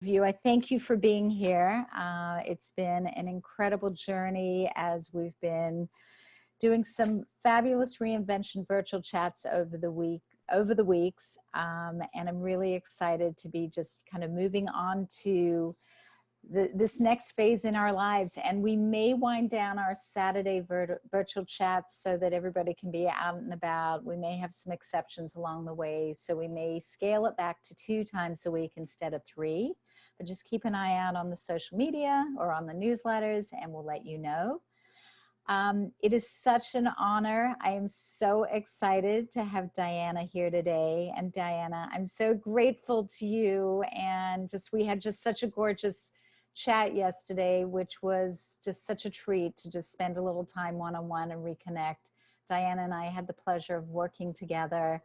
you. I thank you for being here. It's been an incredible journey as we've been doing some fabulous reinvention virtual chats over the weeks, and I'm really excited to be just kind of moving on to this next phase in our lives. And we may wind down our Saturday virtual chats so that everybody can be out and about. We may have some exceptions along the way, so we may scale it back to 2 times a week instead of 3. But just keep an eye out on the social media or on the newsletters, and we'll let you know. It is such an honor. I am so excited to have Diana here today. And Diana, I'm so grateful to you. And we had just such a gorgeous chat yesterday, which was just such a treat to just spend a little time one-on-one and reconnect. Diana and I had the pleasure of working together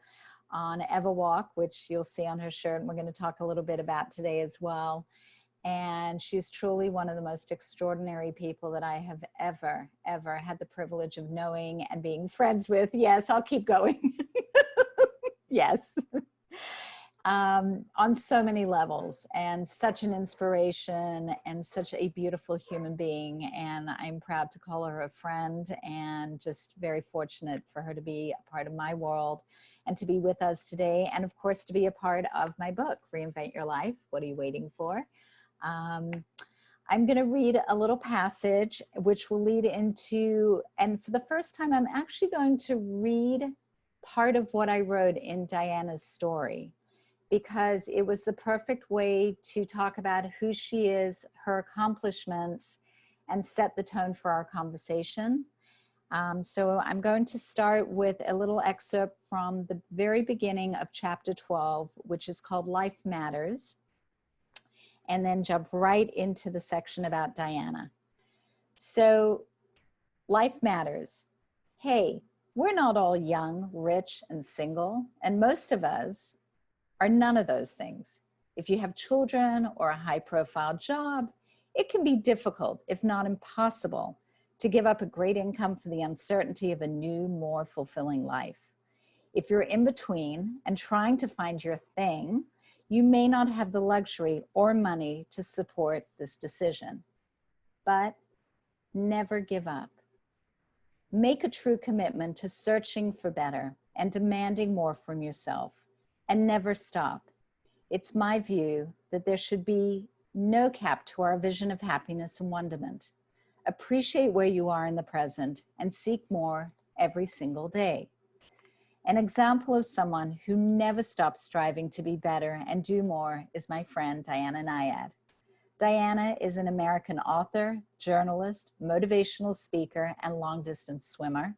on Everwalk, which you'll see on her shirt, and we're going to talk a little bit about today as well. And she's truly one of the most extraordinary people that I have ever had the privilege of knowing and being friends with. Yes, I'll keep going. Yes. On so many levels, and such an inspiration and such a beautiful human being. And I'm proud to call her a friend, and just very fortunate for her to be a part of my world and to be with us today. And of course, to be a part of my book, Reinvent Your Life. What are you waiting for? I'm going to read a little passage which will lead into, and for the first time, I'm actually going to read part of what I wrote in Diana's story, because it was the perfect way to talk about who she is, her accomplishments, and set the tone for our conversation. So I'm going to start with a little excerpt from the very beginning of chapter 12, which is called Life Matters, and then jump right into the section about Diana. So, life matters. Hey, we're not all young, rich, and single, and most of us are none of those things. If you have children or a high-profile job, it can be difficult, if not impossible, to give up a great income for the uncertainty of a new, more fulfilling life. If you're in between and trying to find your thing, you may not have the luxury or money to support this decision. But never give up. Make a true commitment to searching for better and demanding more from yourself, and never stop. It's my view that there should be no cap to our vision of happiness and wonderment. Appreciate where you are in the present and seek more every single day. An example of someone who never stops striving to be better and do more is my friend Diana Nyad. Diana is an American author, journalist, motivational speaker, and long-distance swimmer.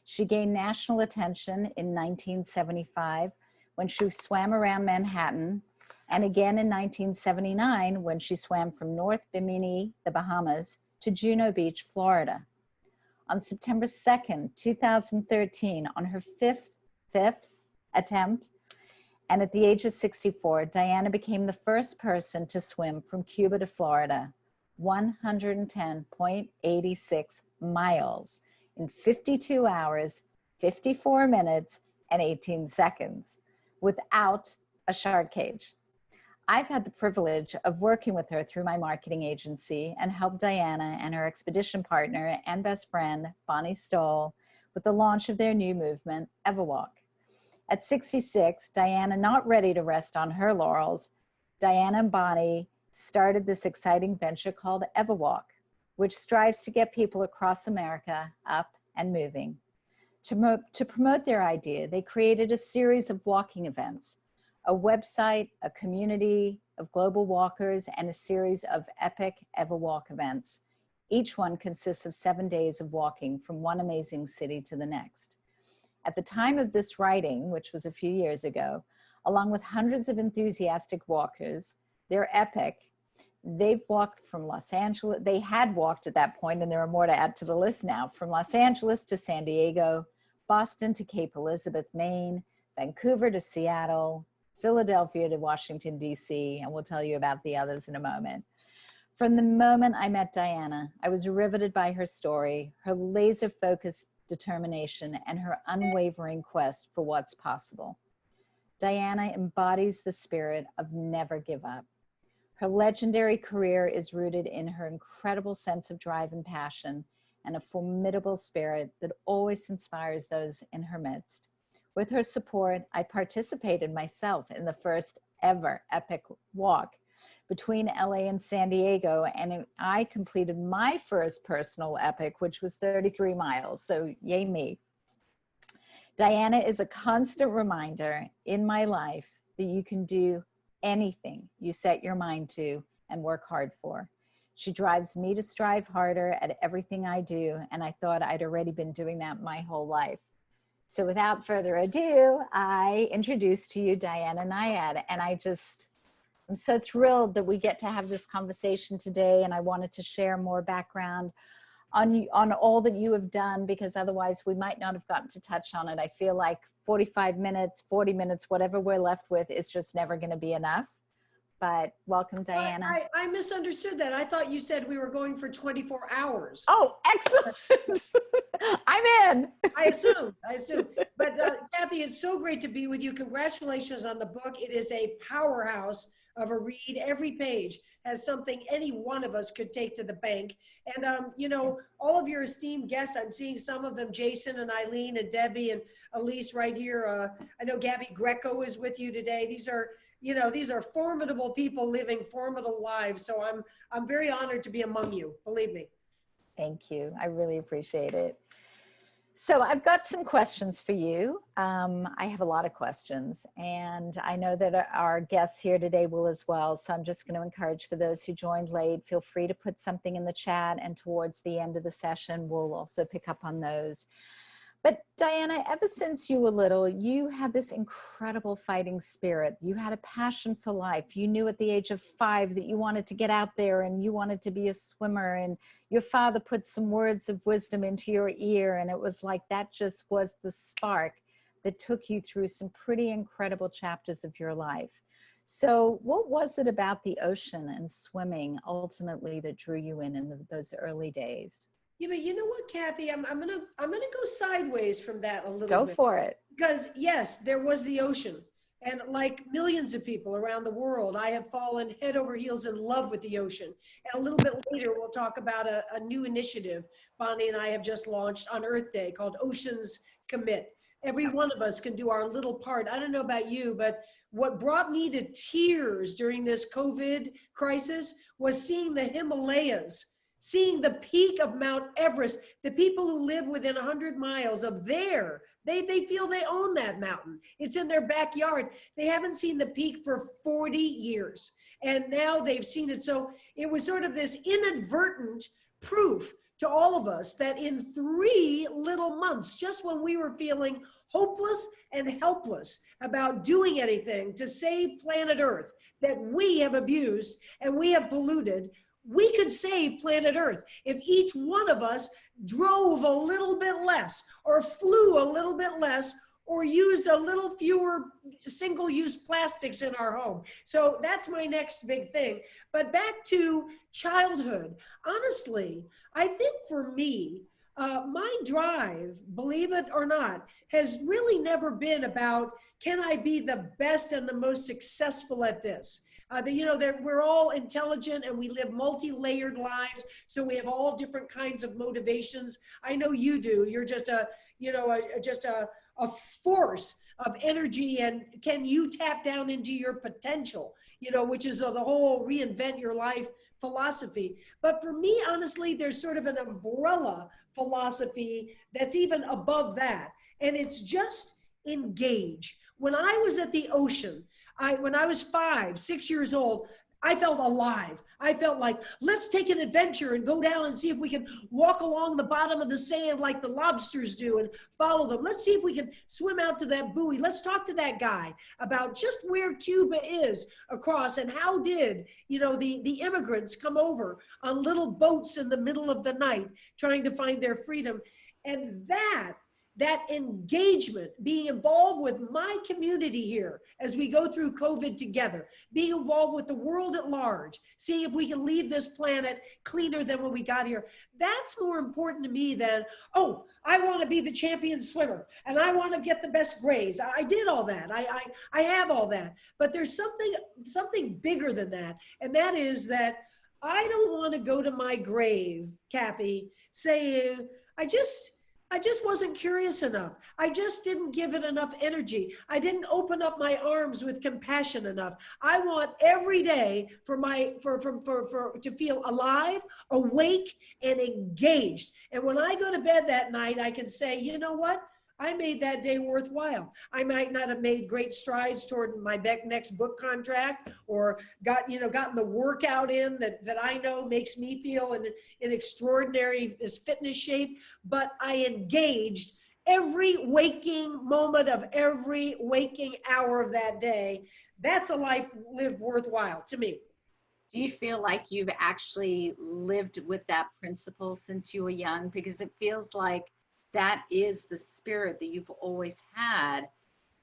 She gained national attention in 1975 when she swam around Manhattan, and again in 1979 when she swam from North Bimini, the Bahamas, to Juno Beach, Florida. On September 2nd, 2013, on her fifth attempt, and at the age of 64, Diana became the first person to swim from Cuba to Florida, 110.86 miles in 52 hours, 54 minutes, and 18 seconds, without a shark cage. I've had the privilege of working with her through my marketing agency and helped Diana and her expedition partner and best friend, Bonnie Stoll, with the launch of their new movement, Everwalk. At 66, Diana, not ready to rest on her laurels, Diana and Bonnie started this exciting venture called Everwalk, which strives to get people across America up and moving. To promote their idea, they created a series of walking events, a website, a community of global walkers, and a series of epic Everwalk events. Each one consists of 7 days of walking from one amazing city to the next. At the time of this writing, which was a few years ago, along with hundreds of enthusiastic walkers, they're epic. They've walked from Los Angeles, they had walked at that point, and there are more to add to the list now, from Los Angeles to San Diego, Boston to Cape Elizabeth, Maine, Vancouver to Seattle, Philadelphia to Washington, D.C., and we'll tell you about the others in a moment. From the moment I met Diana, I was riveted by her story, her laser-focused determination, and her unwavering quest for what's possible. Diana embodies the spirit of never give up. Her legendary career is rooted in her incredible sense of drive and passion and a formidable spirit that always inspires those in her midst. With her support, I participated myself in the first ever epic walk between LA and San Diego, and I completed my first personal epic, which was 33 miles, so yay me. Diana is a constant reminder in my life that you can do anything you set your mind to and work hard for. She drives me to strive harder at everything I do, and I thought I'd already been doing that my whole life. So without further ado, I introduce to you Diana Nyad, and I'm so thrilled that we get to have this conversation today, and I wanted to share more background on all that you have done, because otherwise we might not have gotten to touch on it. I feel like 45 minutes, 40 minutes, whatever we're left with is just never going to be enough. But welcome, Diana. I misunderstood that. I thought you said we were going for 24 hours. Oh, excellent. I'm in. I assume. But Kathi, it's so great to be with you. Congratulations on the book. It is a powerhouse of a read. Every page has something any one of us could take to the bank. And, you know, all of your esteemed guests, I'm seeing some of them, Jason and Eileen and Debbie and Elise right here. I know Gabby Greco is with you today. These are, you know, these are formidable people living formidable lives. So I'm very honored to be among you, believe me. Thank you. I really appreciate it. So I've got some questions for you. I have a lot of questions, and I know that our guests here today will as well. So I'm just going to encourage, for those who joined late, feel free to put something in the chat, and towards the end of the session, we'll also pick up on those. But Diana, ever since you were little, you had this incredible fighting spirit. You had a passion for life. You knew at the age of 5 that you wanted to get out there and you wanted to be a swimmer, and your father put some words of wisdom into your ear, and it was like that just was the spark that took you through some pretty incredible chapters of your life. So what was it about the ocean and swimming ultimately that drew you in those early days? Yeah, but you know what, Kathi, I'm gonna go sideways from that a little bit. Go for it. Because yes, there was the ocean, and like millions of people around the world, I have fallen head over heels in love with the ocean. And a little bit later, we'll talk about a new initiative Bonnie and I have just launched on Earth Day called Oceans Commit. Every one of us can do our little part. I don't know about you, but what brought me to tears during this COVID crisis was seeing the Himalayas, seeing the peak of Mount Everest. The people who live within 100 miles of there, they feel they own that mountain. It's in their backyard. They haven't seen the peak for 40 years. And now they've seen it. So it was sort of this inadvertent proof to all of us that in 3 little months, just when we were feeling hopeless and helpless about doing anything to save planet Earth that we have abused and we have polluted, we could save planet Earth if each one of us drove a little bit less, or flew a little bit less, or used a little fewer single-use plastics in our home. So that's my next big thing. But back to childhood. Honestly, I think for me, my drive, believe it or not, has really never been about, can I be the best and the most successful at this? You know, we're all intelligent and we live multi-layered lives, so we have all different kinds of motivations. I know you do. You're just a force of energy, and can you tap down into your potential, you know, which is the whole reinvent your life philosophy. But for me, honestly, there's sort of an umbrella philosophy that's even above that, and it's just engage. When I was at the ocean, when I was 5, 6 years old, I felt alive. I felt like, let's take an adventure and go down and see if we can walk along the bottom of the sand like the lobsters do and follow them. Let's see if we can swim out to that buoy. Let's talk to that guy about just where Cuba is across, and how did, you know, the immigrants come over on little boats in the middle of the night trying to find their freedom. And that that engagement, being involved with my community here as we go through COVID together, being involved with the world at large, seeing if we can leave this planet cleaner than when we got here. That's more important to me than, oh, I want to be the champion swimmer and I want to get the best grades. I did all that. I have all that. But there's something bigger than that. And that is that I don't want to go to my grave, Kathi, saying, I just wasn't curious enough. I just didn't give it enough energy. I didn't open up my arms with compassion enough. I want every day to feel alive, awake, and engaged. And when I go to bed that night, I can say, you know what? I made that day worthwhile. I might not have made great strides toward my next book contract or gotten the workout in that I know makes me feel in extraordinary fitness shape, but I engaged every waking moment of every waking hour of that day. That's a life lived worthwhile to me. Do you feel like you've actually lived with that principle since you were young? Because it feels like that is the spirit that you've always had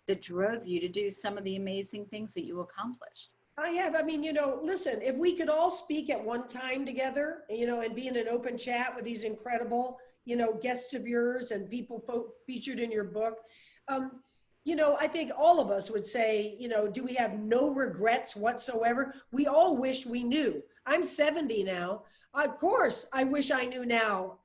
that drove you to do some of the amazing things that you accomplished. I have. I mean, listen, if we could all speak at one time together, and be in an open chat with these incredible, guests of yours and people featured in your book, I think all of us would say, do we have no regrets whatsoever? We all wish we knew. I'm 70 now. Of course, I wish I knew now,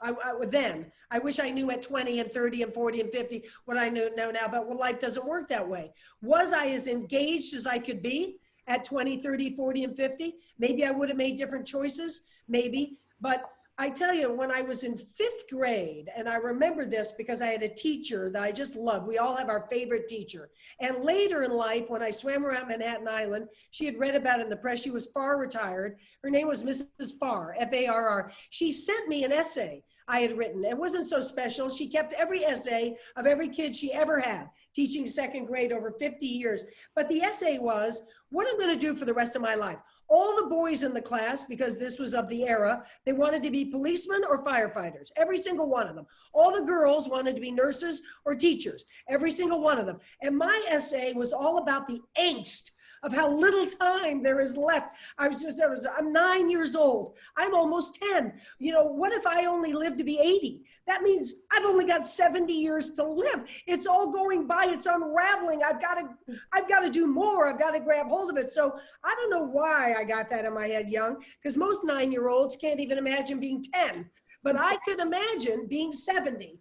I wish I knew at 20 and 30 and 40 and 50 what I know now, but life doesn't work that way. Was I as engaged as I could be at 20, 30, 40, and 50? Maybe I would have made different choices, maybe. But I tell you, when I was in 5th grade, and I remember this because I had a teacher that I just loved. We all have our favorite teacher. And later in life, when I swam around Manhattan Island, she had read about it in the press. She was far retired. Her name was Mrs. Farr, F-A-R-R. She sent me an essay I had written. It wasn't so special. She kept every essay of every kid she ever had, teaching 2nd grade over 50 years. But the essay was, what I'm going to do for the rest of my life. All the boys in the class, because this was of the era, they wanted to be policemen or firefighters, every single one of them. All the girls wanted to be nurses or teachers, every single one of them. And my essay was all about the angst of how little time there is left. I'm 9 years old. I'm almost 10. What if I only live to be 80? That means I've only got 70 years to live. It's all going by. It's unraveling. I've got to do more. I've got to grab hold of it. So I don't know why I got that in my head young, because most 9-year-olds can't even imagine being 10. But I could imagine being 70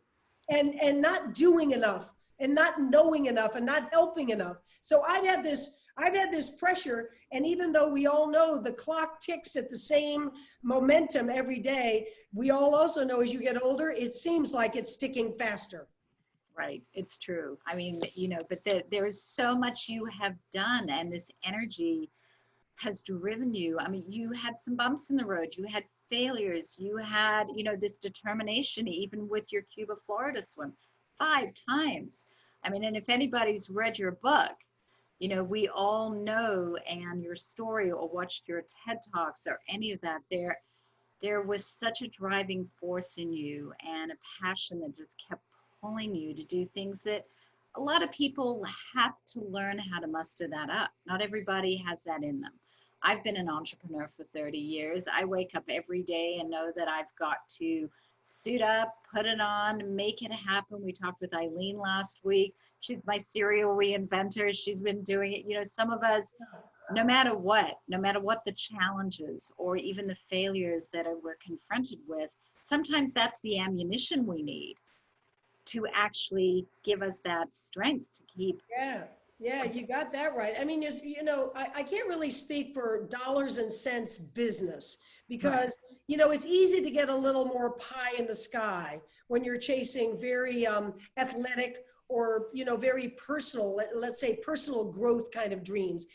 and not doing enough and not knowing enough and not helping enough. So I've had this pressure, and even though we all know the clock ticks at the same momentum every day, we all also know as you get older, it seems like it's ticking faster. Right, it's true. I mean, but there's so much you have done, and this energy has driven you. I mean, you had some bumps in the road, you had failures, you had, this determination, even with your Cuba, Florida swim 5 times. I mean, and if anybody's read your book, we all know, and your story or watched your TED Talks or any of that, there was such a driving force in you and a passion that just kept pulling you to do things that a lot of people have to learn how to muster that up. Not everybody has that in them. I've been an entrepreneur for 30 years. I wake up every day and know that I've got to suit up, put it on, make it happen. We talked with Eileen last week. She's my serial reinventor. She's been doing it. Some of us, no matter what the challenges or even the failures that we're confronted with, sometimes that's the ammunition we need to actually give us that strength to keep. Yeah, you got that right. I mean, I can't really speak for dollars and cents business because, it's easy to get a little more pie in the sky when you're chasing very athletic or, very personal, let's say personal growth kind of dreams.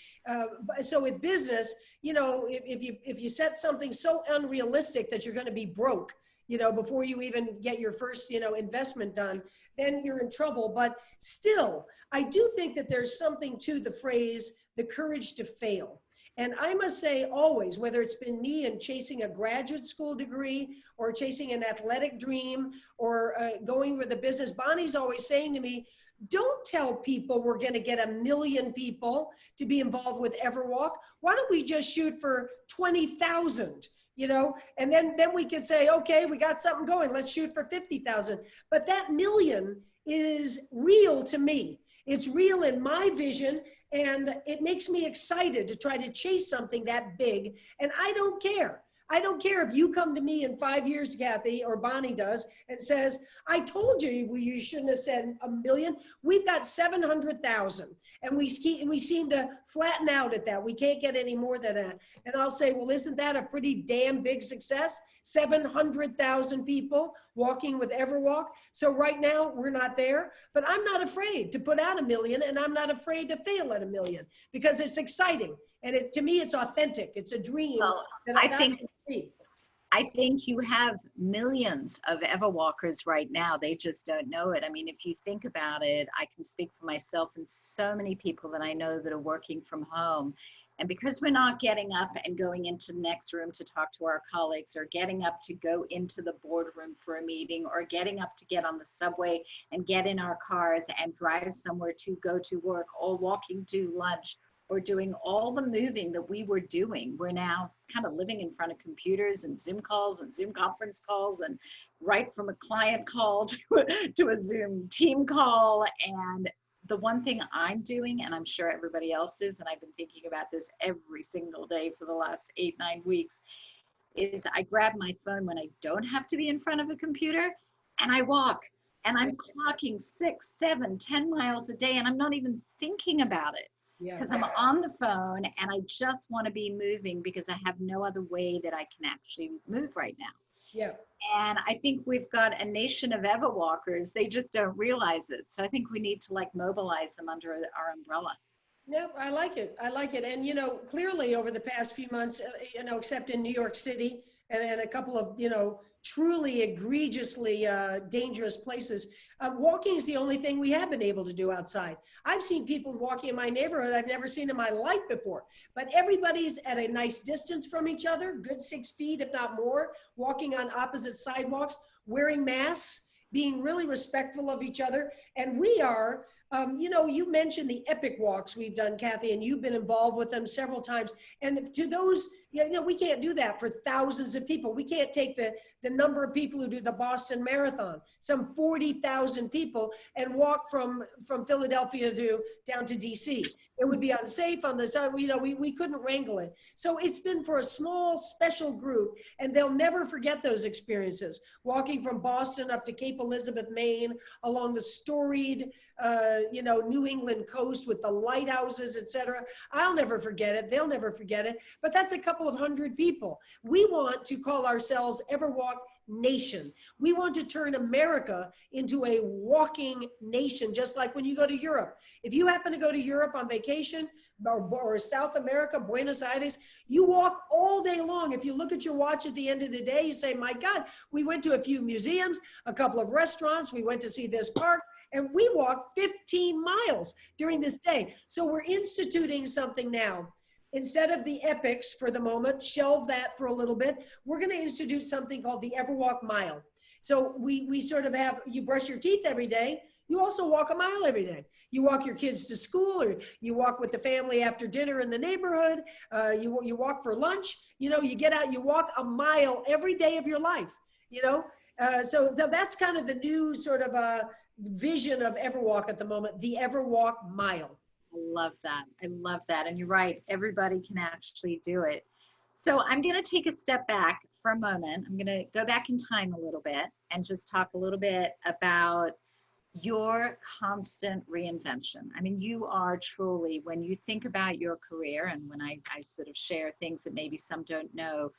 So with business, if you set something so unrealistic that you're going to be broke, before you even get your first, investment done, then you're in trouble. But still, I do think that there's something to the phrase, the courage to fail. And I must say always, whether it's been me and chasing a graduate school degree or chasing an athletic dream or going with a business, Bonnie's always saying to me, don't tell people we're going to get 1 million people to be involved with Everwalk. Why don't we just shoot for 20,000? You know, and then we could say, okay, we got something going. Let's shoot for 50,000. But that million is real to me. It's real in my vision, and it makes me excited to try to chase something that big. And I don't care. I don't care if you come to me in 5 years, Kathi, or Bonnie does, and says, I told you you shouldn't have said 1 million. We've got 700,000. And we seem to flatten out at that. We can't get any more than that. And I'll say, well, isn't that a pretty damn big success? 700,000 people walking with Everwalk. So right now we're not there, but I'm not afraid to put out 1 million, and I'm not afraid to fail at 1 million because it's exciting. And to me, it's authentic. It's a dream. Well, that I think you have millions of Everwalkers right now. They just don't know it. I mean, if you think about it, I can speak for myself and so many people that I know that are working from home. And because we're not getting up and going into the next room to talk to our colleagues, or getting up to go into the boardroom for a meeting, or getting up to get on the subway and get in our cars and drive somewhere to go to work, or walking to lunch, or doing all the moving that we were doing, we're now kind of living in front of computers and Zoom calls and Zoom conference calls, and right from a client call to a Zoom team call. And the one thing I'm doing, and I'm sure everybody else is, and I've been thinking about this every single day for the last 8-9 weeks, is I grab my phone when I don't have to be in front of a computer, and I walk. And I'm clocking 6, 7, 10 miles a day, and I'm not even thinking about it. Because I'm on the phone and I just want to be moving because I have no other way that I can actually move right now. Yeah. And I think we've got a nation of Everwalkers. They just don't realize it. So I think we need to like mobilize them under our umbrella. Yeah, I like it. I like it. And, you know, clearly over the past few months, you know, except in New York City and a couple of, you know, truly egregiously dangerous places, walking is the only thing we have been able to do outside. I've seen people walking in my neighborhood I've never seen in my life before, but everybody's at a nice distance from each other, good 6 feet, if not more, walking on opposite sidewalks, wearing masks, being really respectful of each other. And we are, you know, you mentioned the epic walks we've done, Kathi, and you've been involved with them several times. And to those, you know, we can't do that for thousands of people. We can't take the number of people who do the Boston Marathon, some 40,000 people, and walk from Philadelphia down to DC. It would be unsafe on the side, you know, we couldn't wrangle it. So it's been for a small, special group, and they'll never forget those experiences. Walking from Boston up to Cape Elizabeth, Maine, along the storied, you know, New England coast with the lighthouses, et cetera. I'll never forget it. They'll never forget it. But that's a couple of hundred people. We want to call ourselves Everwalk Nation. We want to turn America into a walking nation, just like when you go to Europe. If you happen to go to Europe on vacation, or South America, Buenos Aires, you walk all day long. If you look at your watch at the end of the day, you say, my God, we went to a few museums, a couple of restaurants, we went to see this park, and we walked 15 miles during this day. So we're instituting something now. Instead of the epics for the moment, shelve that for a little bit, we're going to institute something called the Everwalk Mile. So we sort of have, you brush your teeth every day, you also walk a mile every day. You walk your kids to school, or you walk with the family after dinner in the neighborhood, you walk for lunch, you know, you get out, you walk a mile every day of your life, you know. So that's kind of the new sort of vision of Everwalk at the moment, the Everwalk Mile. I love that. I love that. And you're right. Everybody can actually do it. So I'm going to take a step back for a moment. I'm going to go back in time a little bit and just talk a little bit about your constant reinvention. I mean, you are truly, when you think about your career, and when I sort of share things that maybe some don't know,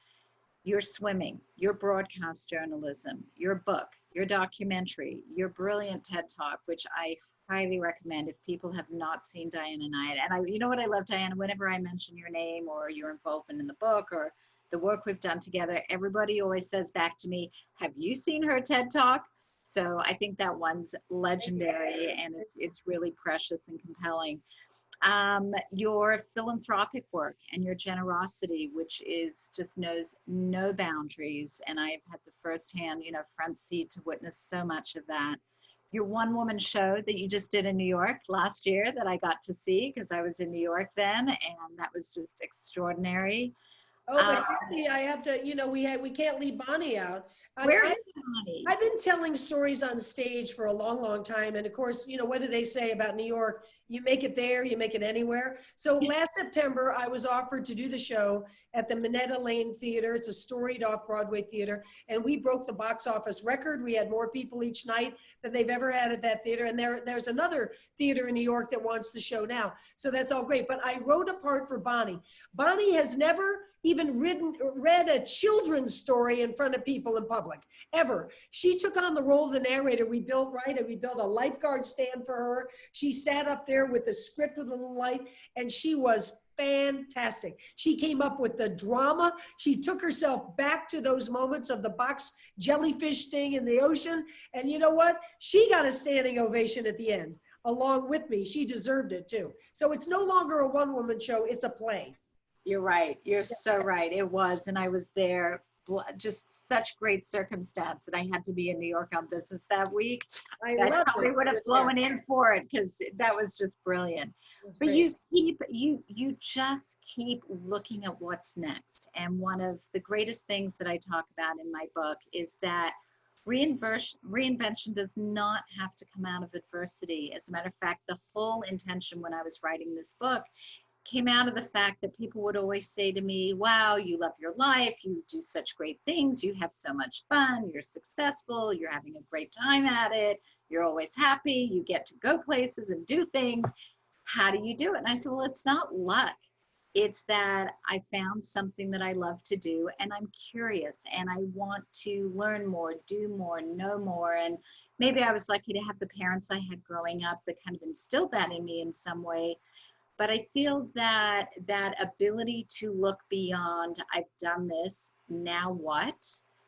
your swimming, your broadcast journalism, your book, your documentary, your brilliant TED Talk, which I highly recommend if people have not seen Diana Nyad. And you know what I love, Diana, whenever I mention your name or your involvement in the book or the work we've done together, everybody always says back to me, have you seen her TED Talk? So I think that one's legendary, and it's really precious and compelling. your philanthropic work and your generosity, which is just knows no boundaries. And I've had the firsthand, front seat to witness so much of that. Your one woman show that you just did in New York last year that I got to see because I was in New York then, and that was just extraordinary. Oh, but Kathi, I have to, we can't leave Bonnie out. Where is Bonnie? I've been telling stories on stage for a long, long time. And of course, what do they say about New York? You make it there, you make it anywhere. So last September, I was offered to do the show at the Minetta Lane Theater. It's a storied off-Broadway theater. And we broke the box office record. We had more people each night than they've ever had at that theater. And there's another theater in New York that wants the show now. So that's all great. But I wrote a part for Bonnie. Bonnie has never even read a children's story in front of people in public, ever. She took on the role of the narrator. We built a lifeguard stand for her. She sat up there with the script with a little light, and she was fantastic. She came up with the drama. She took herself back to those moments of the box jellyfish sting in the ocean. And you know what? She got a standing ovation at the end, along with me. She deserved it too. So it's no longer a one-woman show, it's a play. You're right. You're so right. It was. And I was there, just such great circumstance that I had to be in New York on business that week. I probably would have flown in for it because that was just brilliant. But great. You just keep looking at what's next. And one of the greatest things that I talk about in my book is that reinvention does not have to come out of adversity. As a matter of fact, the whole intention when I was writing this book came out of the fact that people would always say to me, wow, you love your life, you do such great things, you have so much fun, you're successful, you're having a great time at it, you're always happy, you get to go places and do things. How do you do it? And I said, well, it's not luck. It's that I found something that I love to do, and I'm curious, and I want to learn more, do more, know more. And maybe I was lucky to have the parents I had growing up that kind of instilled that in me in some way. But I feel that that ability to look beyond, I've done this, now what?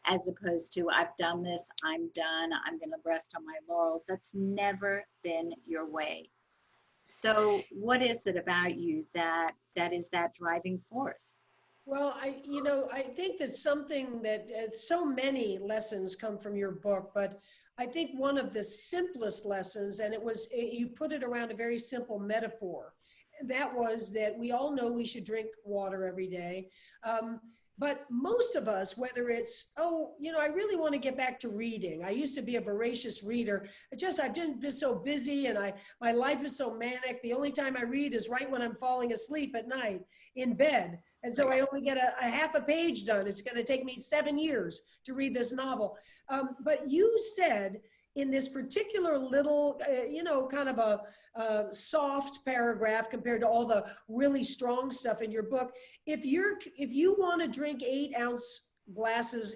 As opposed to, I've done this, I'm done, I'm going to rest on my laurels. That's never been your way. So what is it about you that is that driving force? Well, I think that something that so many lessons come from your book, but I think one of the simplest lessons, and you put it around a very simple metaphor. That was that we all know we should drink water every day. But most of us, whether it's, I really want to get back to reading. I used to be a voracious reader. I've been so busy, and my life is so manic. The only time I read is right when I'm falling asleep at night in bed. And so I only get a half a page done. It's going to take me 7 years to read this novel. But you said in this particular little, kind of a soft paragraph compared to all the really strong stuff in your book, if you want to drink 8-ounce glasses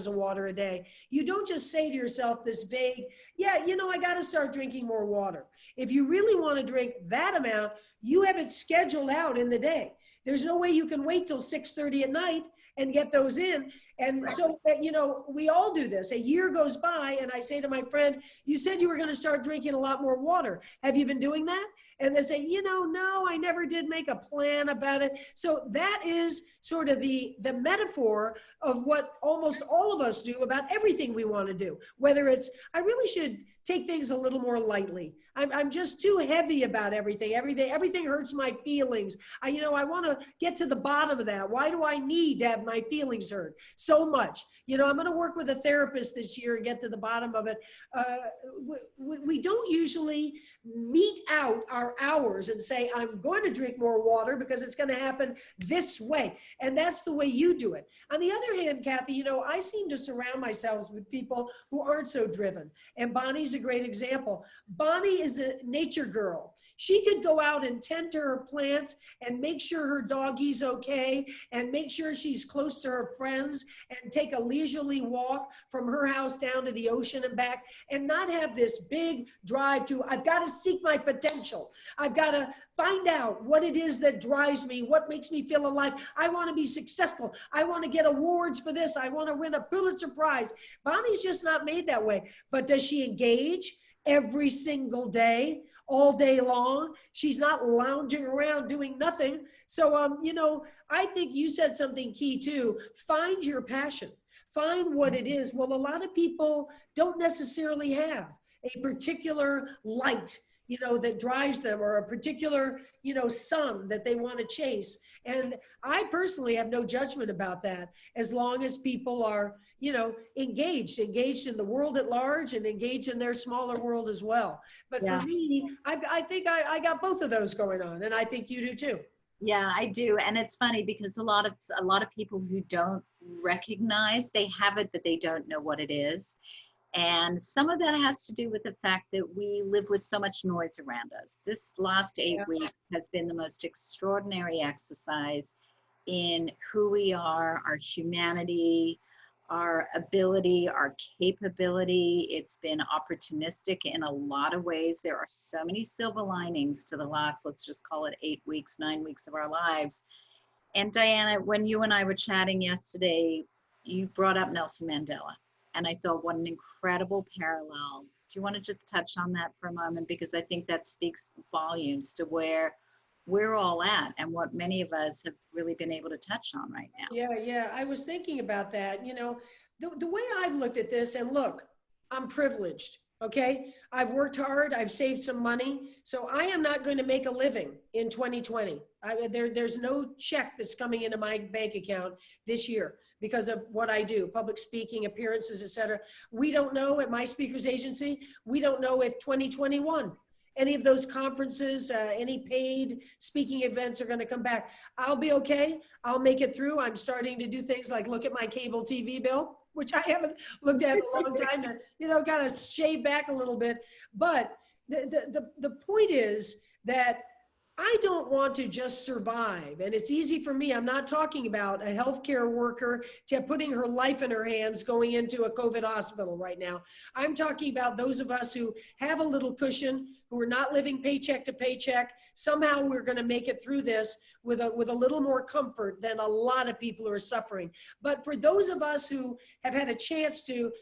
of water a day, you don't just say to yourself this vague, I got to start drinking more water. If you really want to drink that amount, you have it scheduled out in the day. There's no way you can wait till 6:30 at night and get those in. And so, we all do this. A year goes by and I say to my friend, you said you were going to start drinking a lot more water. Have you been doing that? And they say, no, I never did make a plan about it. So that is sort of the metaphor of what almost all of us do about everything we want to do. Whether it's, I really should take things a little more lightly. I'm just too heavy about everything. Everything hurts my feelings. I want to get to the bottom of that. Why do I need to have my feelings hurt so much? I'm going to work with a therapist this year and get to the bottom of it. We don't usually mete out our hours and say, I'm going to drink more water because it's going to happen this way. And that's the way you do it. On the other hand, Kathi, I seem to surround myself with people who aren't so driven. And Bonnie's a great example. Bonnie is a nature girl. She could go out and tend to her plants and make sure her doggie's okay and make sure she's close to her friends and take a leisurely walk from her house down to the ocean and back and not have this big drive to, I've got to seek my potential. I've got to find out what it is that drives me, what makes me feel alive. I want to be successful. I want to get awards for this. I want to win a Pulitzer Prize. Bonnie's just not made that way. But does she engage every single day? all day long. She's not lounging around doing nothing. So, I think you said something key too. Find your passion. Find what it is. Well, a lot of people don't necessarily have a particular light, that drives them, or a particular, sun that they want to chase. And I personally have no judgment about that, as long as people are, engaged in the world at large, and engaged in their smaller world as well. But Yeah. for me, I think I got both of those going on, and I think you do too. Yeah, I do. And it's funny because a lot of people who don't recognize they have it, but they don't know what it is. And some of that has to do with the fact that we live with so much noise around us. This last 8 weeks has been the most extraordinary exercise in who we are, our humanity, our ability, our capability. It's been opportunistic in a lot of ways. There are so many silver linings to the last, let's just call it 8 weeks, 9 weeks of our lives. And Diana, when you and I were chatting yesterday, you brought up Nelson Mandela. And I thought, what an incredible parallel. Do you want to just touch on that for a moment? Because I think that speaks volumes to where we're all at and what many of us have really been able to touch on right now. Yeah. I was thinking about that. The way I've looked at this, and look, I'm privileged. Okay. I've worked hard. I've saved some money. So I am not going to make a living in 2020. There's no check that's coming into my bank account this year because of what I do, public speaking, appearances, etc. We don't know at my speakers agency, we don't know if 2021, any of those conferences, any paid speaking events are going to come back. I'll be okay. I'll make it through. I'm starting to do things like look at my cable TV bill, which I haven't looked at in a long time, to, kind of shave back a little bit. But the point is that I don't want to just survive. And it's easy for me. I'm not talking about a healthcare worker putting her life in her hands going into a COVID hospital right now. I'm talking about those of us who have a little cushion, who are not living paycheck to paycheck. Somehow we're going to make it through this with a little more comfort than a lot of people who are suffering. But for those of us who have had a chance to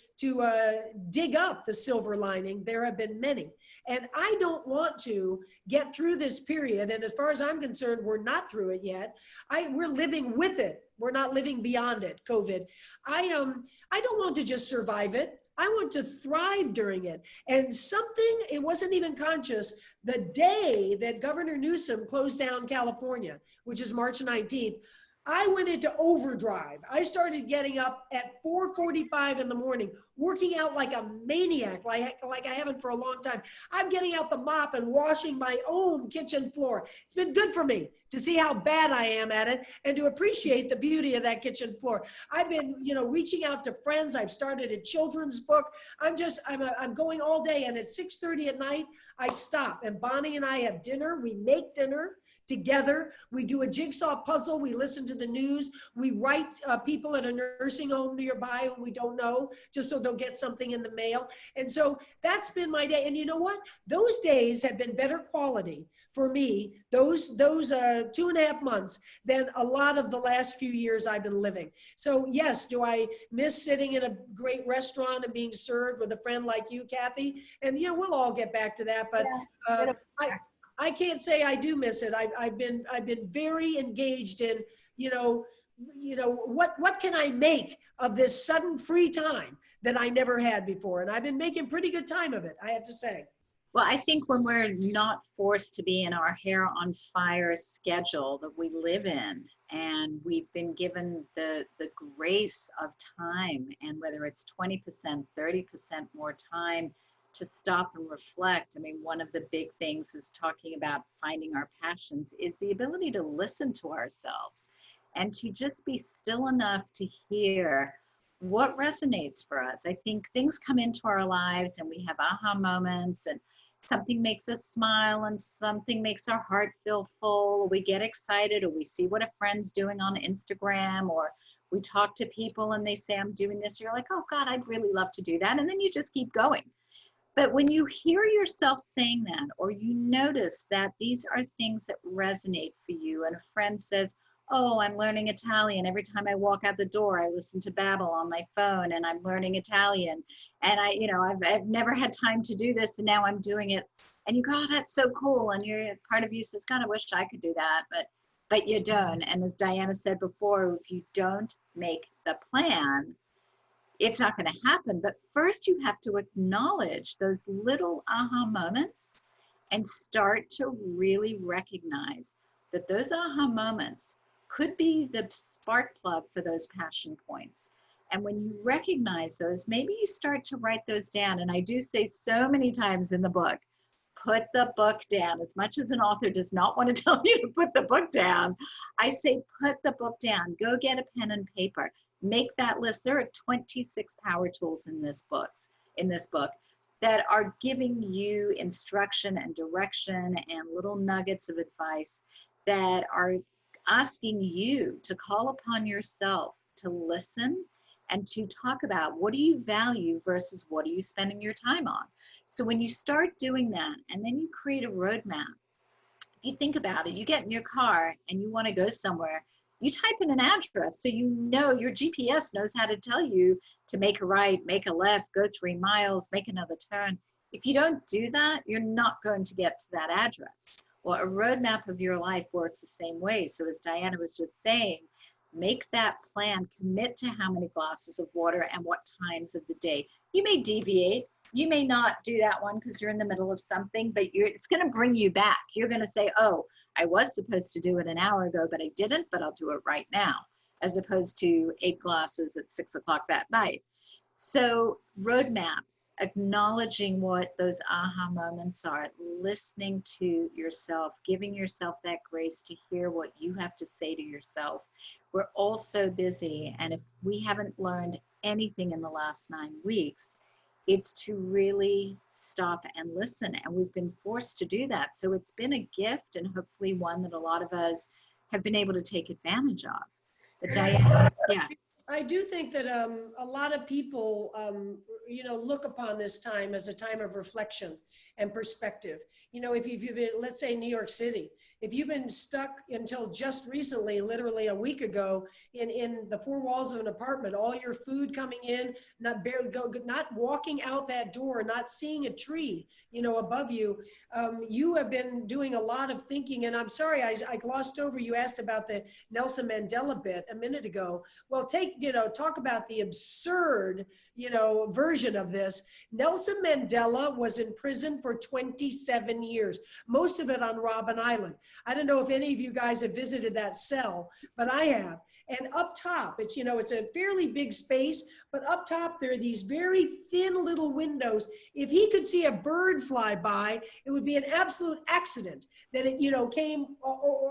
dig up the silver lining, there have been many. And I don't want to get through this period. And as far as I'm concerned, we're not through it yet. We're living with it. We're not living beyond it, COVID. I don't want to just survive it. I want to thrive during it. And something, it wasn't even conscious, the day that Governor Newsom closed down California, which is March 19th, I went into overdrive. I started getting up at 4:45 in the morning, working out like a maniac, like I haven't for a long time. I'm getting out the mop and washing my own kitchen floor. It's been good for me to see how bad I am at it and to appreciate the beauty of that kitchen floor. I've been, reaching out to friends. I've started a children's book. I'm going all day, and at 6:30 at night, I stop, and Bonnie and I have dinner. We make dinner together. We do a jigsaw puzzle. We listen to the news. We write people at a nursing home nearby who we don't know, just so they'll get something in the mail. And so that's been my day. And you know what? Those days have been better quality for me, those 2.5 months, than a lot of the last few years I've been living. So yes, do I miss sitting in a great restaurant and being served with a friend like you, Kathi? And we'll all get back to that. But I can't say I do miss it. I've been very engaged in, what can I make of this sudden free time that I never had before? And I've been making pretty good time of it, I have to say. Well, I think when we're not forced to be in our hair on fire schedule that we live in, and we've been given the grace of time, and whether it's 20%, 30% more time to stop and reflect. I mean, one of the big things is talking about finding our passions is the ability to listen to ourselves and to just be still enough to hear what resonates for us. I think things come into our lives and we have aha moments, and something makes us smile and something makes our heart feel full, or we get excited, or we see what a friend's doing on Instagram, or we talk to people and they say, I'm doing this. You're like, oh God, I'd really love to do that. And then you just keep going. But when you hear yourself saying that, or you notice that these are things that resonate for you, and a friend says, oh, I'm learning Italian. Every time I walk out the door, I listen to Babbel on my phone and I'm learning Italian. And I've never had time to do this and now I'm doing it. And you go, oh, that's so cool. And part of you says, God, I wish I could do that, but you don't. And as Diana said before, if you don't make the plan, it's not going to happen. But first you have to acknowledge those little aha moments and start to really recognize that those aha moments could be the spark plug for those passion points. And when you recognize those, maybe you start to write those down. And I do say so many times in the book, put the book down. As much as an author does not want to tell you to put the book down, I say put the book down. Go get a pen and paper. Make that list. There are 26 power tools in this book that are giving you instruction and direction and little nuggets of advice that are asking you to call upon yourself to listen and to talk about what do you value versus what are you spending your time on. So when you start doing that and then you create a roadmap, if you think about it, you get in your car and you want to go somewhere, you type in an address so you know your GPS knows how to tell you to make a right, make a left, go 3 miles, make another turn. If you don't do that, you're not going to get to that address. Well, a roadmap of your life works the same way. So as Diana was just saying, make that plan, commit to how many glasses of water and what times of the day. You may deviate. You may not do that one because you're in the middle of something, but it's going to bring you back. You're going to say, oh, I was supposed to do it an hour ago, but I didn't, but I'll do it right now, as opposed to 8 glasses at 6 o'clock that night. So roadmaps, acknowledging what those aha moments are, listening to yourself, giving yourself that grace to hear what you have to say to yourself. We're all so busy, and if we haven't learned anything in the last 9 weeks, it's to really stop and listen. And we've been forced to do that. So it's been a gift and hopefully one that a lot of us have been able to take advantage of. But Diana, yeah. I do think that a lot of people, look upon this time as a time of reflection and perspective. If you've been, let's say, New York City, if you've been stuck until just recently, literally a week ago, in the 4 walls of an apartment, all your food coming in, not walking out that door, not seeing a tree, above you, you have been doing a lot of thinking. And I'm sorry, I glossed over. You asked about the Nelson Mandela bit a minute ago. Well, talk about the absurd, version of this. Nelson Mandela was in prison for 27 years, most of it on Robben Island. I don't know if any of you guys have visited that cell, but I have. And up top, it's a fairly big space, but up top there are these very thin little windows. If he could see a bird fly by, it would be an absolute accident that it, came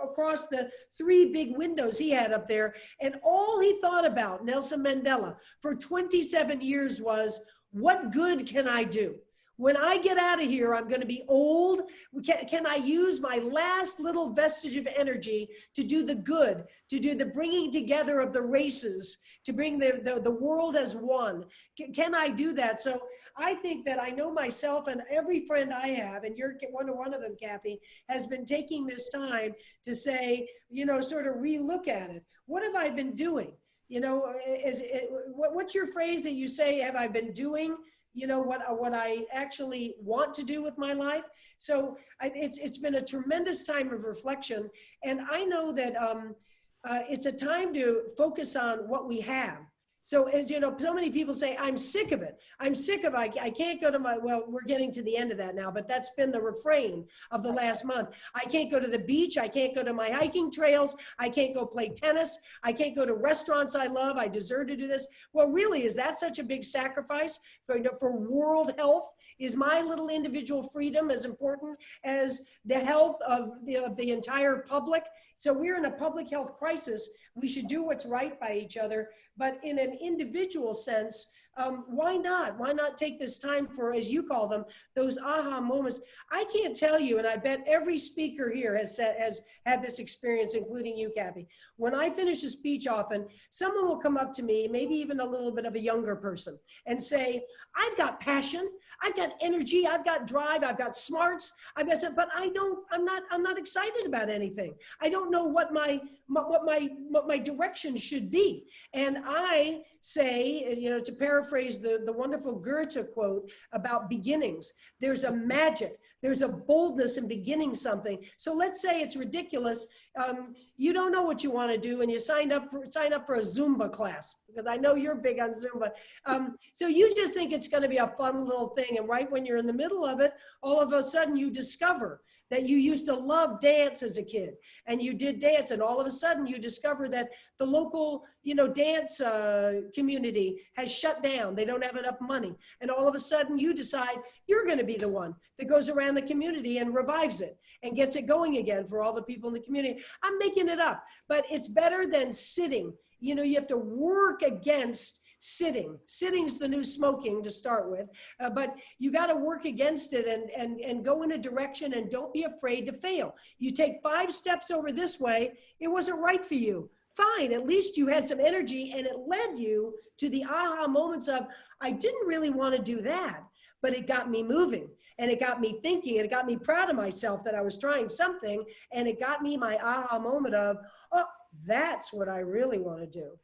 across the 3 big windows he had up there. And all he thought about, Nelson Mandela, for 27 years was, what good can I do? When I get out of here, I'm going to be old. Can I use my last little vestige of energy to do the good, to do the bringing together of the races, to bring the world as one? Can I do that? So I think that I know myself, and every friend I have, and you're one of them, Kathi, has been taking this time to say, sort of relook at it. What have I been doing? What's your phrase that you say, have I been doing? What I actually want to do with my life. So it's been a tremendous time of reflection. And I know that it's a time to focus on what we have. So as you know, so many people say, I'm sick of it. I'm sick of, I can't go to well, we're getting to the end of that now, but that's been the refrain of the last month. I can't go to the beach. I can't go to my hiking trails. I can't go play tennis. I can't go to restaurants I love. I deserve to do this. Well, really, is that such a big sacrifice for world health? Is my little individual freedom as important as the health of the entire public? So we're in a public health crisis. We should do what's right by each other, but in an individual sense, Why not? Why not take this time for, as you call them, those aha moments? I can't tell you, and I bet every speaker here has had this experience, including you, Kathi. When I finish a speech, often someone will come up to me, maybe even a little bit of a younger person, and say, "I've got passion, I've got energy, I've got drive, I've got smarts, I've got," but I'm not excited about anything. I don't know what my direction should be. And I say, you know, to paraphrase the wonderful Goethe quote about beginnings, there's a magic, there's a boldness in beginning something. So let's say it's ridiculous. You don't know what you want to do, and you sign up for a Zumba class, because I know you're big on Zumba. So you just think it's going to be a fun little thing, and right when you're in the middle of it, all of a sudden you discover that you used to love dance as a kid, and you did dance, and all of a sudden you discover that the local, you know, dance community has shut down. They don't have enough money, and all of a sudden you decide you're going to be the one that goes around the community and revives it and gets it going again for all the people in the community. I'm making it up, but it's better than sitting. You know, you have to work against sitting. Sitting's the new smoking to start with, but you got to work against it and go in a direction, and don't be afraid to fail. You take 5 steps over this way, it wasn't right for you. Fine, at least you had some energy, and it led you to the aha moments of, I didn't really want to do that, but it got me moving, and it got me thinking, and it got me proud of myself that I was trying something, and it got me my aha moment of, oh, that's what I really want to do.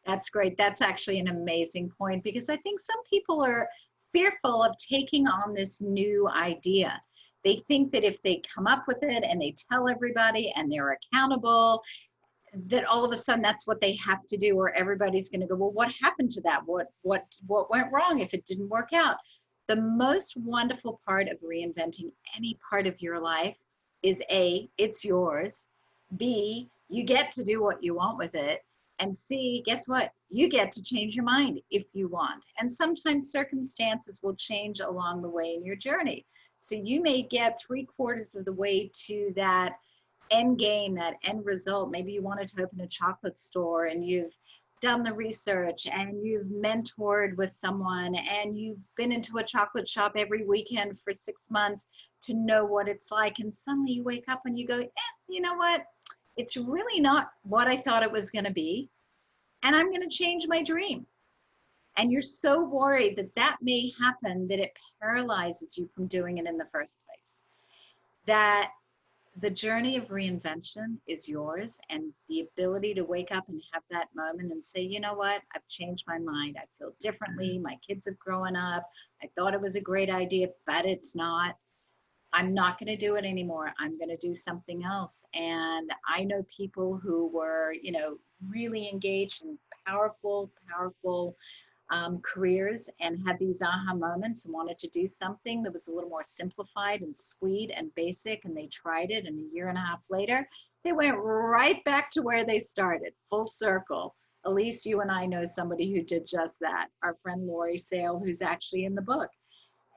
That's great. That's actually an amazing point, because I think some people are fearful of taking on this new idea. They think that if they come up with it and they tell everybody and they're accountable, that all of a sudden that's what they have to do, or everybody's going to go, well, what happened to that? What went wrong if it didn't work out? The most wonderful part of reinventing any part of your life is A, it's yours. B, you get to do what you want with it. And C, guess what? You get to change your mind if you want. And sometimes circumstances will change along the way in your journey. So you may get 3/4 of the way to that end game, that end result. Maybe you wanted to open a chocolate store, and you've done the research, and you've mentored with someone, and you've been into a chocolate shop every weekend for 6 months to know what it's like. And suddenly you wake up and you go, you know what? It's really not what I thought it was going to be, and I'm going to change my dream. And you're so worried that that may happen that it paralyzes you from doing it in the first place. That the journey of reinvention is yours, and the ability to wake up and have that moment and say, you know what, I've changed my mind. I feel differently. My kids have grown up. I thought it was a great idea, but it's not. I'm not going to do it anymore. I'm going to do something else. And I know people who were, you know, really engaged in powerful careers, and had these aha moments and wanted to do something that was a little more simplified and sweet and basic. And they tried it, and 1.5 years later, they went right back to where they started, full circle. Elise, you and I know somebody who did just that. Our friend Lori Sale, who's actually in the book.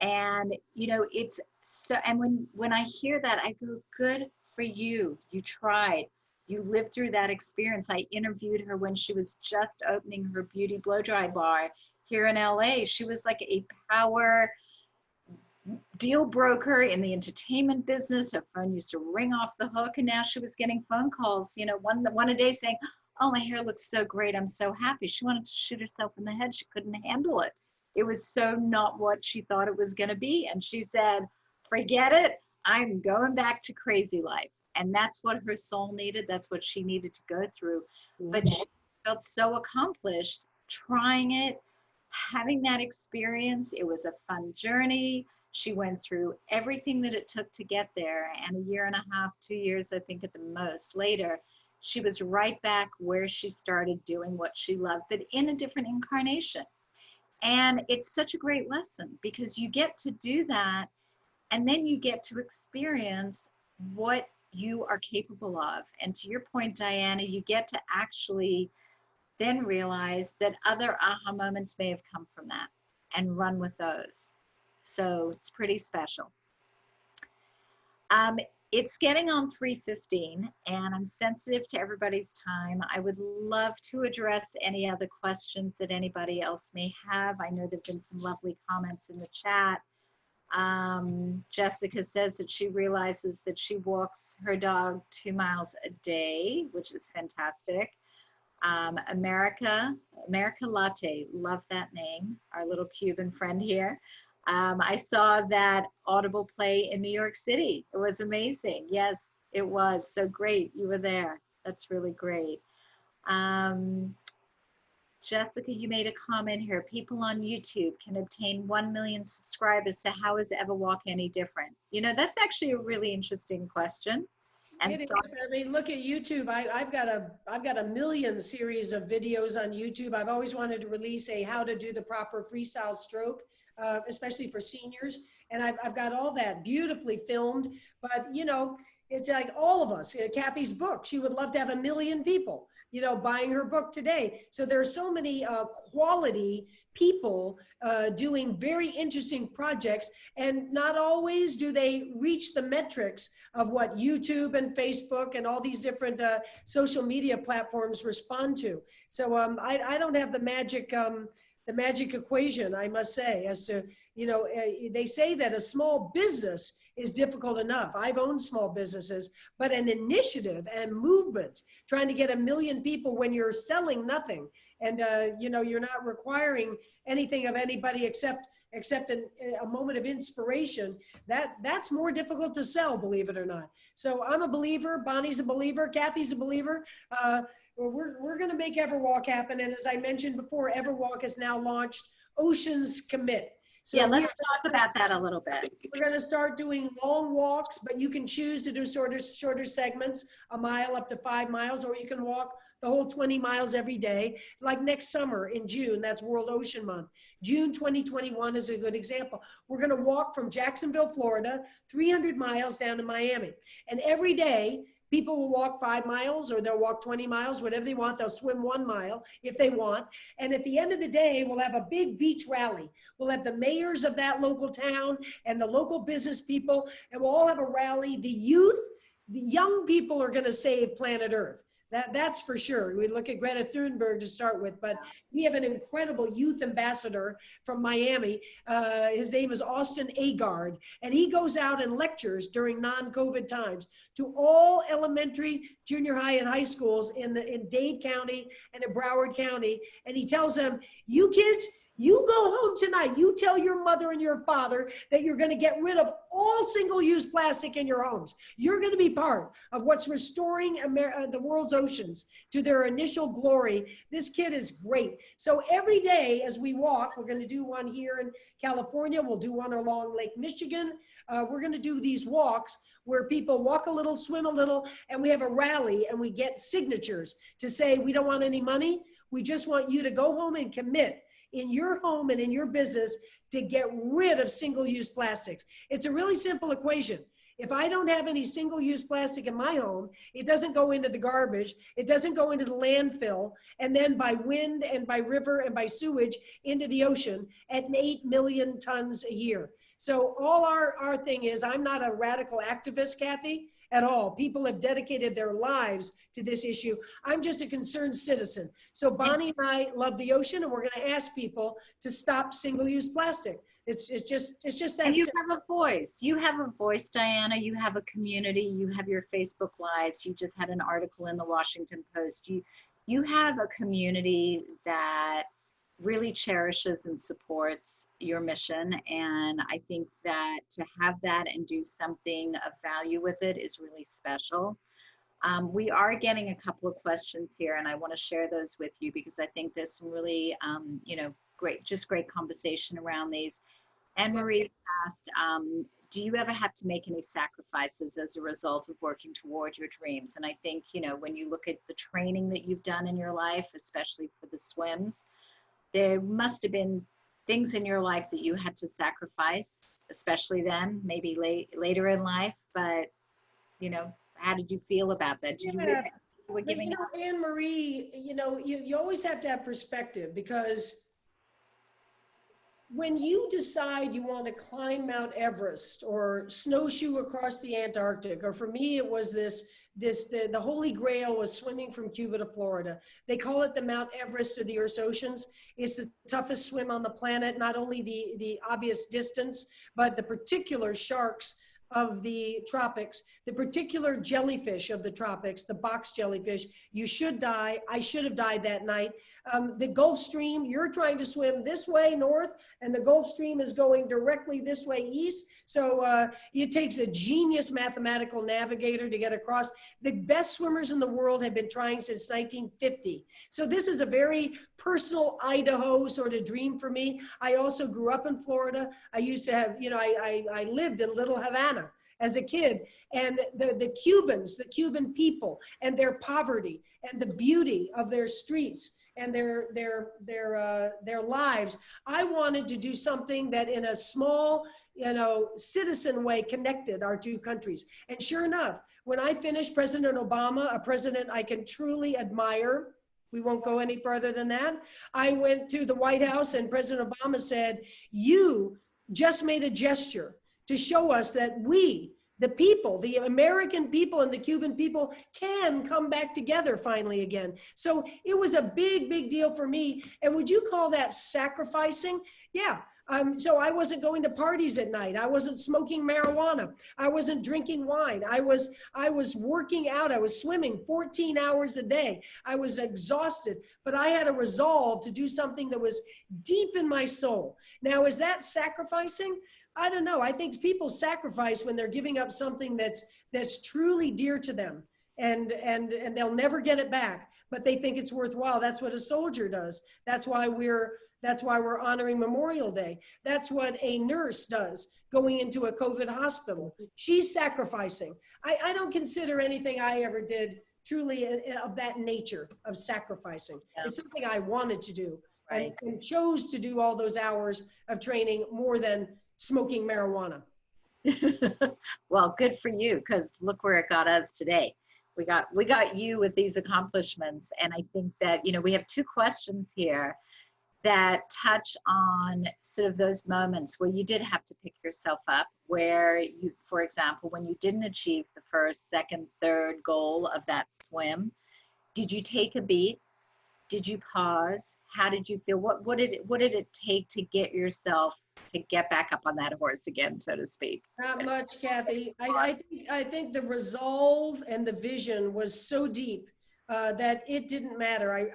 And, you know, it's so, and when I hear that, I go, good for you. You tried. You lived through that experience. I interviewed her when she was just opening her beauty blow dry bar here in LA. She was like a power deal broker in the entertainment business. Her phone used to ring off the hook, and now she was getting phone calls, you know, one a day saying, oh, my hair looks so great. I'm so happy. She wanted to shoot herself in the head. She couldn't handle it. It was so not what she thought it was going to be. And she said, forget it. I'm going back to crazy life. And that's what her soul needed. That's what she needed to go through. But she felt so accomplished trying it, having that experience. It was a fun journey. She went through everything that it took to get there. And 1.5 years, 2 years, I think at the most later, she was right back where she started doing what she loved, but in a different incarnation. And it's such a great lesson, because you get to do that, and then you get to experience what you are capable of. And to your point, Diana, you get to actually then realize that other aha moments may have come from that, and run with those. So it's pretty special. It's getting on 3:15, and I'm sensitive to everybody's time. I would love to address any other questions that anybody else may have. I know there've been some lovely comments in the chat. Jessica says that she realizes that she walks her dog 2 miles a day, which is fantastic. America Latte, love that name, our little Cuban friend here. I saw that Audible play in New York City. It was amazing. Yes, it was. So great. You were there. That's really great. Jessica, you made a comment here. People on YouTube can obtain 1 million subscribers. So how is Everwalk any different? You know, that's actually a really interesting question. And it is. I mean, look at YouTube. I've got a million series of videos on YouTube. I've always wanted to release a how to do the proper freestyle stroke, especially for seniors. And I've got all that beautifully filmed. But, you know, it's like all of us. Kathy's book, she would love to have 1 million people, you know, buying her book today. So there are so many quality people doing very interesting projects, and not always do they reach the metrics of what YouTube and Facebook and all these different social media platforms respond to. So I don't have the magic equation, I must say, as to, you know, they say that a small business is difficult enough. I've owned small businesses, but an initiative and movement, trying to get 1 million people when you're selling nothing, and you know, you're not requiring anything of anybody except a moment of inspiration, that's more difficult to sell, believe it or not. So I'm a believer, Bonnie's a believer, Kathy's a believer. We're going to make Everwalk happen. And as I mentioned before, Everwalk has now launched Oceans Commit. So yeah, let's talk about that a little bit. We're going to start doing long walks, but you can choose to do shorter segments, 1 mile up to 5 miles, or you can walk the whole 20 miles every day. Like next summer in June, that's World Ocean Month. June 2021 is a good example. We're going to walk from Jacksonville, Florida, 300 miles down to Miami. And every day, people will walk 5 miles, or they'll walk 20 miles, whatever they want. They'll swim 1 mile if they want. And at the end of the day, we'll have a big beach rally. We'll have the mayors of that local town and the local business people, and we'll all have a rally. The youth, the young people are going to save planet Earth. That's for sure. We look at Greta Thunberg to start with, but we have an incredible youth ambassador from Miami. His name is Austin Agard, and he goes out and lectures during non-COVID times to all elementary, junior high, and high schools in Dade County and in Broward County. And he tells them, you kids, you go home tonight, you tell your mother and your father that you're going to get rid of all single-use plastic in your homes. You're going to be part of what's restoring the world's oceans to their initial glory. This kid is great. So every day as we walk, we're going to do one here in California. We'll do one along Lake Michigan. We're going to do these walks where people walk a little, swim a little, and we have a rally, and we get signatures to say, we don't want any money. We just want you to go home and commit in your home and in your business to get rid of single-use plastics. It's a really simple equation. If I don't have any single-use plastic in my home, it doesn't go into the garbage, it doesn't go into the landfill, and then by wind and by river and by sewage into the ocean at 8 million tons a year. So all our thing is, I'm not a radical activist, Kathy, at all. People have dedicated their lives to this issue. I'm just a concerned citizen. So Bonnie and I love the ocean, and we're going to ask people to stop single-use plastic. It's just that. And you have a voice. You have a voice, Diana. You have a community. You have your Facebook Lives. You just had an article in the Washington Post. You have a community that really cherishes and supports your mission. And I think that to have that and do something of value with it is really special. We are getting a couple of questions here, and I want to share those with you because I think there's some really, great conversation around these. Anne Marie asked, do you ever have to make any sacrifices as a result of working toward your dreams? And I think, when you look at the training that you've done in your life, especially for the swims, there must have been things in your life that you had to sacrifice, especially then, maybe later in life. But, how did you feel about that? Did you were giving up? Anne Marie, you always have to have perspective, because when you decide you want to climb Mount Everest or snowshoe across the Antarctic, or for me, it was the Holy Grail was swimming from Cuba to Florida. They call it the Mount Everest of the Earth's oceans. It's the toughest swim on the planet, not only the obvious distance, but the particular sharks of the tropics, the particular jellyfish of the tropics, the box jellyfish. You should die. I should have died that night. The Gulf Stream, you're trying to swim this way north, and the Gulf Stream is going directly this way east. So it takes a genius mathematical navigator to get across. The best swimmers in the world have been trying since 1950. So this is a very personal Idaho sort of dream for me. I also grew up in Florida. I used to have, you know, I lived in Little Havana as a kid, and the Cubans, the Cuban people, and their poverty, and the beauty of their streets, and their lives. I wanted to do something that in a small, you know, citizen way connected our two countries. And sure enough, when I finished, President Obama, a president I can truly admire, we won't go any further than that. I went to the White House and President Obama said, you just made a gesture to show us that we, the people, the American people and the Cuban people can come back together finally again. So it was a big, big deal for me. And would you call that sacrificing? Yeah. So I wasn't going to parties at night. I wasn't smoking marijuana. I wasn't drinking wine. I was working out. I was swimming 14 hours a day. I was exhausted, but I had a resolve to do something that was deep in my soul. Now, is that sacrificing? I don't know. I think people sacrifice when they're giving up something that's truly dear to them, and they'll never get it back, but they think it's worthwhile. That's what a soldier does. That's why we're honoring Memorial Day. That's what a nurse does going into a COVID hospital. She's sacrificing. I don't consider anything I ever did truly of that nature of sacrificing. Yeah. It's something I wanted to do, right, and chose to do all those hours of training more than smoking marijuana. Well, good for you, because look where it got us today. We got you with these accomplishments. And I think that, you know, we have two questions here that touch on sort of those moments where you did have to pick yourself up, where you, for example, when you didn't achieve the first, second, third goal of that swim, did you take a beat? Did you pause? How did you feel? What did it take to get yourself to get back up on that horse again, so to speak? Not much, Kathy. I think the resolve and the vision was so deep that it didn't matter.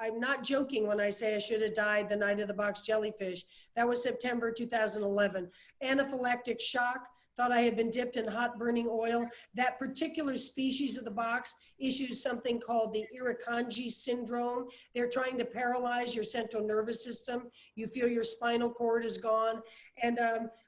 I'm not joking when I say I should have died the night of the box jellyfish. That was September 2011. Anaphylactic shock. Thought I had been dipped in hot burning oil. That particular species of the box issues something called the Irukandji syndrome. They're trying to paralyze your central nervous system. You feel your spinal cord is gone. And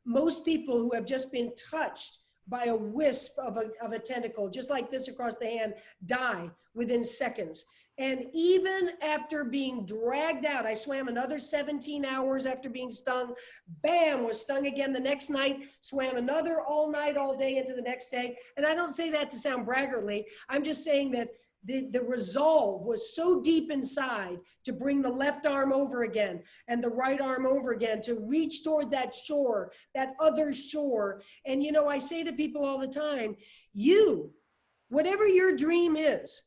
most people who have just been touched by a wisp of a tentacle, just like this across the hand, die within seconds. And even after being dragged out, I swam another 17 hours after being stung, bam, was stung again the next night, swam another all night, all day into the next day. And I don't say that to sound braggartly. I'm just saying that the resolve was so deep inside to bring the left arm over again and the right arm over again, to reach toward that shore, that other shore. And, you know, I say to people all the time, whatever your dream is,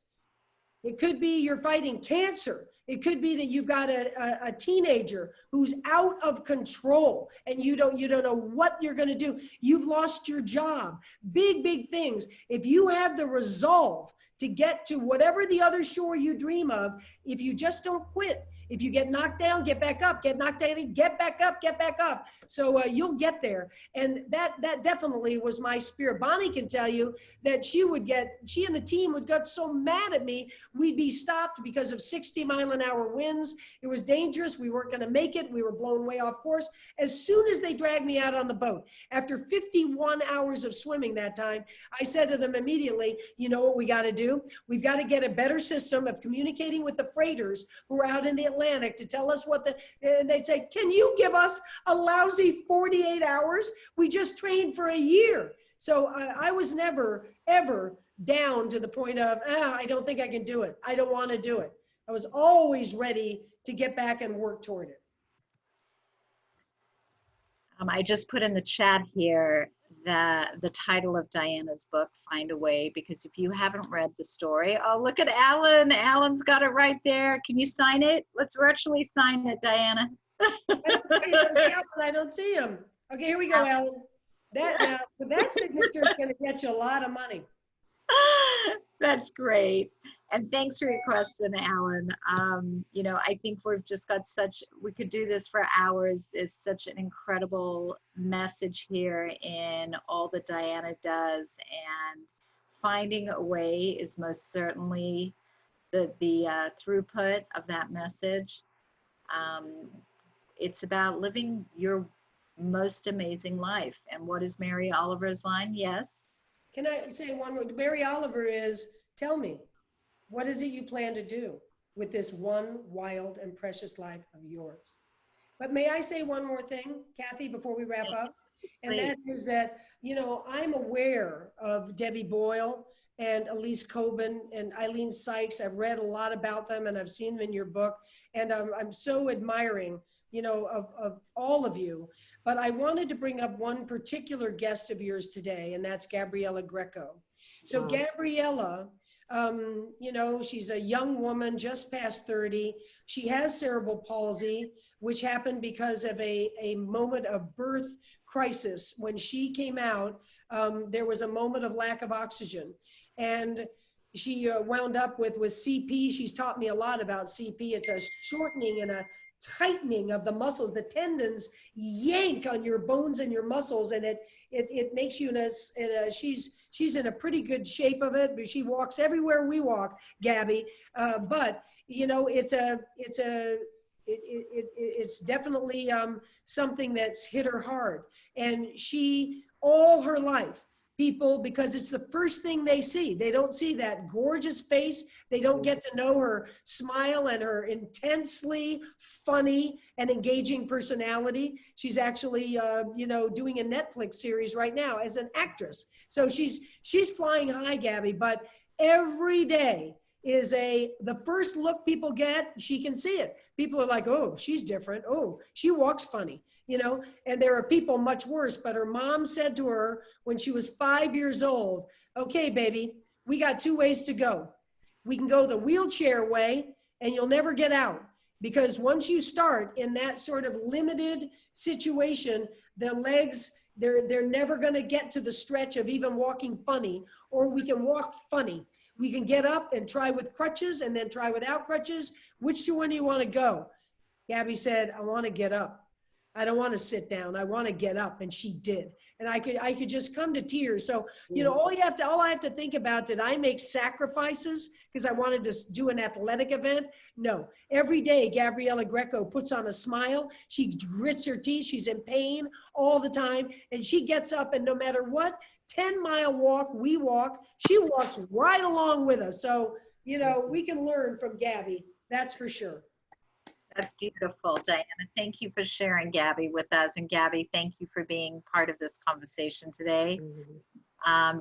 it could be you're fighting cancer. It could be that you've got a teenager who's out of control and you don't know what you're going to do. You've lost your job. Big, big things. If you have the resolve to get to whatever the other shore you dream of, if you just don't quit, if you get knocked down, get back up, get knocked down, get back up, get back up. So you'll get there. And that definitely was my spirit. Bonnie can tell you that she and the team would get so mad at me, we'd be stopped because of 60-mile-an-hour winds. It was dangerous. We weren't going to make it. We were blown way off course. As soon as they dragged me out on the boat, after 51 hours of swimming that time, I said to them immediately, you know what we got to do? We've got to get a better system of communicating with the freighters who are out in the Atlantic to tell us and they'd say, can you give us a lousy 48 hours? We just trained for a year. So I was never, ever down to the point of, I don't think I can do it. I don't want to do it. I was always ready to get back and work toward it. I just put in the chat here the title of Diana's book, Find a Way, because if you haven't read the story, oh, look at Alan. Alan's got it right there. Can you sign it? Let's virtually sign it, Diana. I don't see him. Okay, here we go, Alan. That signature is going to get you a lot of money. That's great. And thanks for your question, Alan. You know, I think we've just got we could do this for hours. It's such an incredible message here in all that Diana does. And finding a way is most certainly the throughput of that message. It's about living your most amazing life. And what is Mary Oliver's line? Yes. Can I say one more? Mary Oliver is, tell me, what is it you plan to do with this one wild and precious life of yours? But may I say one more thing, Kathi, before we wrap up? And Please. that is that, you know, I'm aware of Debbie Boyle and Elise Coben and Eileen Sykes. I've read a lot about them and I've seen them in your book. And I'm so admiring, you know, of all of you. But I wanted to bring up one particular guest of yours today, and that's Gabriella Greco. So Gabriella, you know, she's a young woman just past 30. She has cerebral palsy, which happened because of a moment of birth crisis. When she came out, there was a moment of lack of oxygen. And she wound up with CP. She's taught me a lot about CP. It's a shortening and a tightening of the muscles. The tendons yank on your bones and your muscles, and it makes you she's in a pretty good shape of it, but she walks everywhere we walk, Gabby. But you know, it's definitely something that's hit her hard. And she, all her life, people, because it's the first thing they see. They don't see that gorgeous face. They don't get to know her smile and her intensely funny and engaging personality. She's actually, you know, doing a Netflix series right now as an actress. So she's flying high, Gabby, but every day is the first look people get, she can see it. People are like, oh, she's different. Oh, she walks funny. You know, and there are people much worse, but her mom said to her when she was 5 years old, okay, baby, we got two ways to go. We can go the wheelchair way and you'll never get out, because once you start in that sort of limited situation, the legs, they're never going to get to the stretch of even walking funny, or we can walk funny. We can get up and try with crutches and then try without crutches. Which one do you want to go? Gabby said, I want to get up. I don't want to sit down. I want to get up. And she did. And I could just come to tears. So, you know, all I have to think about, did I make sacrifices because I wanted to do an athletic event? No. Every day, Gabriella Greco puts on a smile. She grits her teeth. She's in pain all the time. And she gets up, and no matter what 10-mile walk we walk, she walks right along with us. So, you know, we can learn from Gabby. That's for sure. That's beautiful, Diana. Thank you for sharing, Gabby, with us. And Gabby, thank you for being part of this conversation today.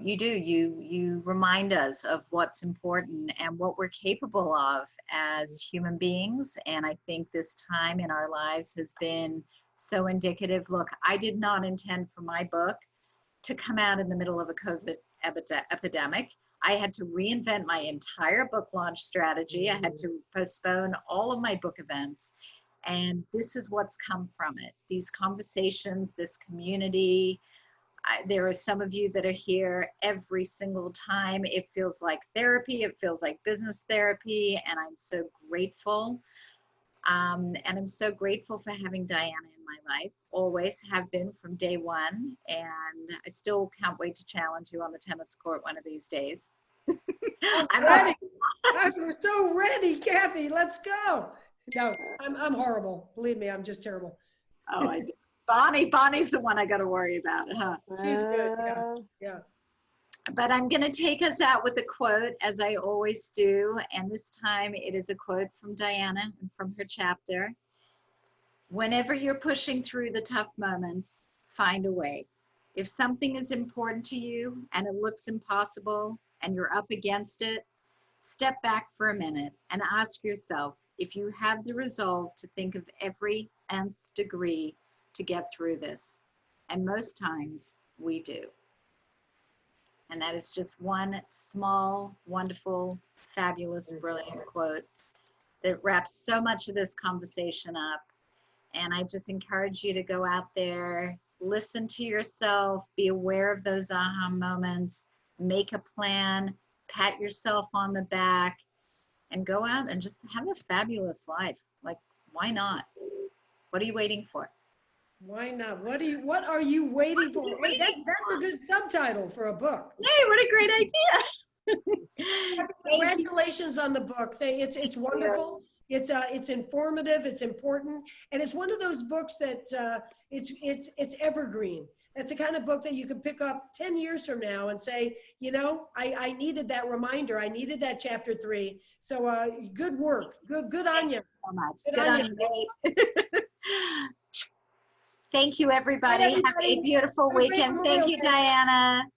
You remind us of what's important and what we're capable of as human beings. And I think this time in our lives has been so indicative. Look, I did not intend for my book to come out in the middle of a COVID epidemic. I had to reinvent my entire book launch strategy. I had to postpone all of my book events. And this is what's come from it. These conversations, this community. There are some of you that are here every single time. It feels like therapy. It feels like business therapy. And I'm so grateful. And I'm so grateful for having Diana in my life. Always have been from day one. And I still can't wait to challenge you on the tennis court one of these days. I'm ready. I'm so ready, Kathi. Let's go. No, I'm horrible. Believe me, I'm just terrible. Oh, I do. Bonnie's the one I got to worry about, huh? She's good. Yeah. But I'm going to take us out with a quote, as I always do. And this time it is a quote from Diana and from her chapter. Whenever you're pushing through the tough moments, find a way. If something is important to you and it looks impossible and you're up against it, step back for a minute and ask yourself if you have the resolve to think of every nth degree to get through this. And most times we do. And that is just one small, wonderful, fabulous, brilliant quote that wraps so much of this conversation up. And I just encourage you to go out there, listen to yourself, be aware of those aha moments, make a plan, pat yourself on the back, and go out and just have a fabulous life. Like, why not? What are you waiting for? Why not? What are you waiting for? Wait, that's a good subtitle for a book. Hey, what a great idea. Congratulations on the book. It's wonderful. It's informative, it's important, and it's one of those books that it's evergreen. It's the kind of book that you can pick up 10 years from now and say, you know, I needed that reminder. I needed that chapter 3. So good work. Good on you. So much. Good Good on on you. Thank you, everybody. Have a beautiful Have a great weekend. Thank Memorial you, Day. Diana.